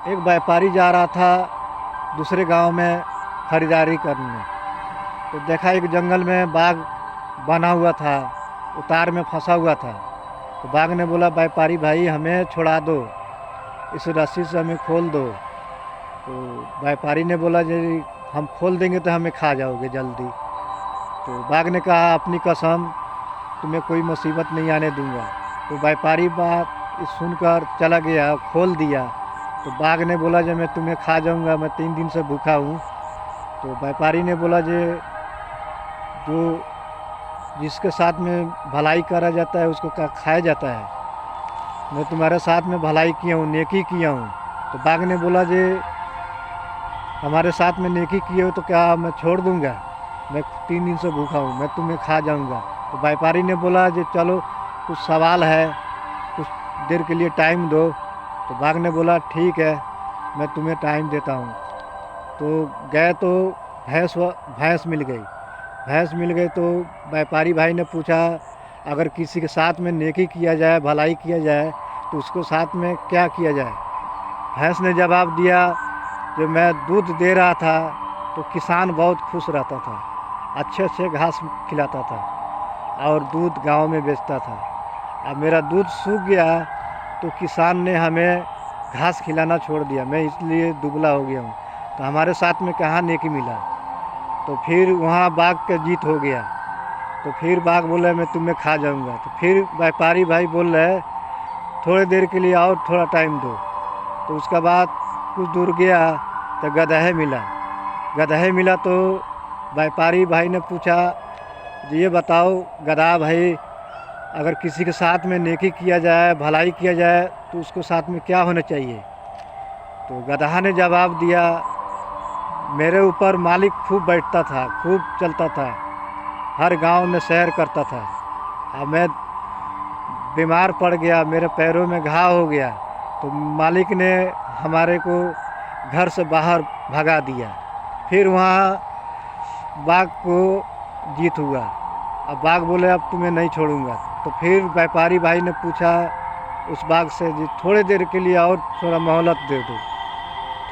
एक व्यापारी जा रहा था दूसरे गांव में खरीदारी करने, तो देखा एक जंगल में बाघ बना हुआ था, उतार में फंसा हुआ था। तो बाघ ने बोला, व्यापारी भाई हमें छुड़ा दो, इस रस्सी से हमें खोल दो। तो व्यापारी ने बोला, जी हम खोल देंगे तो हमें खा जाओगे जल्दी। तो बाघ ने कहा, अपनी कसम, तुम्हें कोई मुसीबत नहीं आने दूंगा। तो व्यापारी बात सुनकर चला गया, खोल दिया। तो बाघ ने बोला, जब मैं तुम्हें खा जाऊंगा, मैं 3 दिन से भूखा हूँ। तो व्यापारी ने बोला, जो जिसके साथ में भलाई करा जाता है उसको खाया जाता है। मैं तुम्हारे साथ में भलाई किया हूँ, नेकी किया हूँ। तो बाघ ने बोला, हमारे साथ में नेकी किए हो तो क्या मैं छोड़ दूंगा? मैं 3 दिन से भूखा हूँ, मैं तुम्हें खा जाऊंगा। तो व्यापारी ने बोला, चलो कुछ सवाल है, कुछ देर के लिए टाइम दो। तो बाघ ने बोला, ठीक है, मैं तुम्हें टाइम देता हूँ। तो गए तो भैंस मिल गई। भैंस मिल गई तो व्यापारी भाई ने पूछा, अगर किसी के साथ में नेकी किया जाए, भलाई किया जाए, तो उसको साथ में क्या किया जाए? भैंस ने जवाब दिया, जो मैं दूध दे रहा था तो किसान बहुत खुश रहता था, अच्छे अच्छे घास खिलाता था और दूध गांव में बेचता था। अब मेरा दूध सूख गया तो किसान ने हमें घास खिलाना छोड़ दिया, मैं इसलिए दुबला हो गया हूँ। तो हमारे साथ में कहाँ नेकी मिला? तो फिर वहाँ बाघ का जीत हो गया। तो फिर बाघ बोला, मैं तुम्हें खा जाऊँगा। तो फिर व्यापारी भाई बोल रहे, थोड़ी देर के लिए और थोड़ा टाइम दो। तो उसके बाद कुछ दूर गया तो गदहे मिला। गदहे मिला तो व्यापारी भाई ने पूछा, ये बताओ गधा भाई, अगर किसी के साथ में नेकी किया जाए, भलाई किया जाए, तो उसको साथ में क्या होना चाहिए? तो गदहा ने जवाब दिया, मेरे ऊपर मालिक खूब बैठता था, खूब चलता था, हर गांव में सैर करता था। अब मैं बीमार पड़ गया, मेरे पैरों में घाव हो गया, तो मालिक ने हमारे को घर से बाहर भगा दिया। फिर वहाँ बाघ को जीत हुआ। अब बाघ बोले, अब तुम्हें नहीं छोड़ूंगा। तो फिर व्यापारी भाई ने पूछा उस बाघ से, जी थोड़ी देर के लिए और थोड़ा मोहलत दे दो,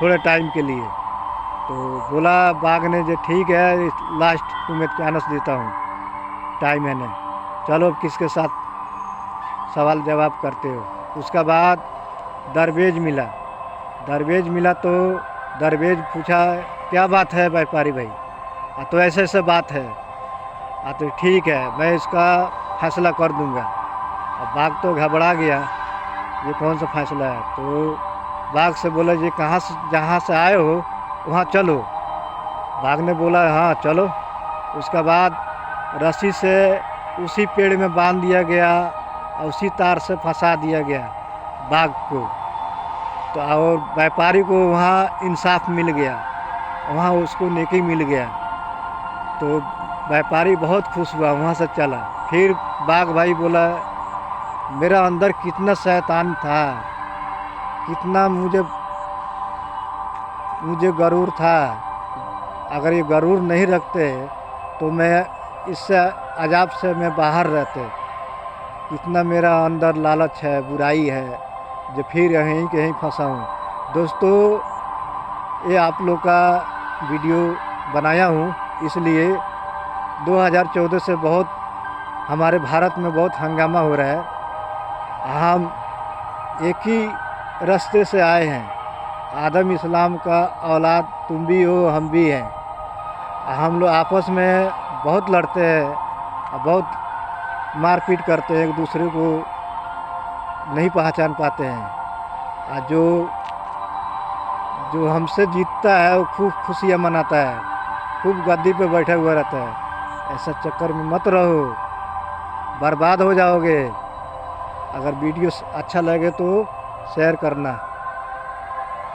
थोड़े टाइम के लिए। तो बोला बाघ ने, जो ठीक है, लास्ट तुम्हें चांस देता हूँ, टाइम है ना, चलो किसके साथ सवाल जवाब करते हो। उसका बाद दरवेज मिला। दरवेज मिला तो दरवेज पूछा, क्या बात है व्यापारी भाई? तो ऐसे ऐसे बात है। तो ठीक है, मैं इसका फैसला कर दूंगा। अब बाघ तो घबरा गया, ये कौन सा फैसला है? तो बाघ से बोला, जी कहाँ से, जहाँ से आए हो वहाँ चलो। बाघ ने बोला, हाँ चलो। उसका बाद रस्सी से उसी पेड़ में बांध दिया गया और उसी तार से फंसा दिया गया बाघ को। तो और व्यापारी को वहाँ इंसाफ मिल गया, वहाँ उसको नेकी मिल गया। तो व्यापारी बहुत खुश हुआ, वहाँ से चला। फिर बाघ भाई बोला, मेरा अंदर कितना शैतान था, कितना मुझे गरूर था। अगर ये गरूर नहीं रखते तो मैं इससे अजाब से मैं बाहर रहते। इतना मेरा अंदर लालच है, बुराई है, जो फिर यहीं कहीं फंसा हूँ। दोस्तों, ये आप लोग का वीडियो बनाया हूँ, इसलिए 2014 से बहुत हमारे भारत में बहुत हंगामा हो रहा है। हम एक ही रास्ते से आए हैं, आदम इस्लाम का औलाद तुम भी हो, हम भी हैं। हम लोग आपस में बहुत लड़ते हैं, बहुत मारपीट करते हैं, एक दूसरे को नहीं पहचान पाते हैं। जो हमसे जीतता है वो खूब खुशियाँ मनाता है, खूब गद्दी पे बैठा हुआ रहता है। ऐसा चक्कर में मत रहो, बर्बाद हो जाओगे। अगर वीडियो अच्छा लगे तो शेयर करना।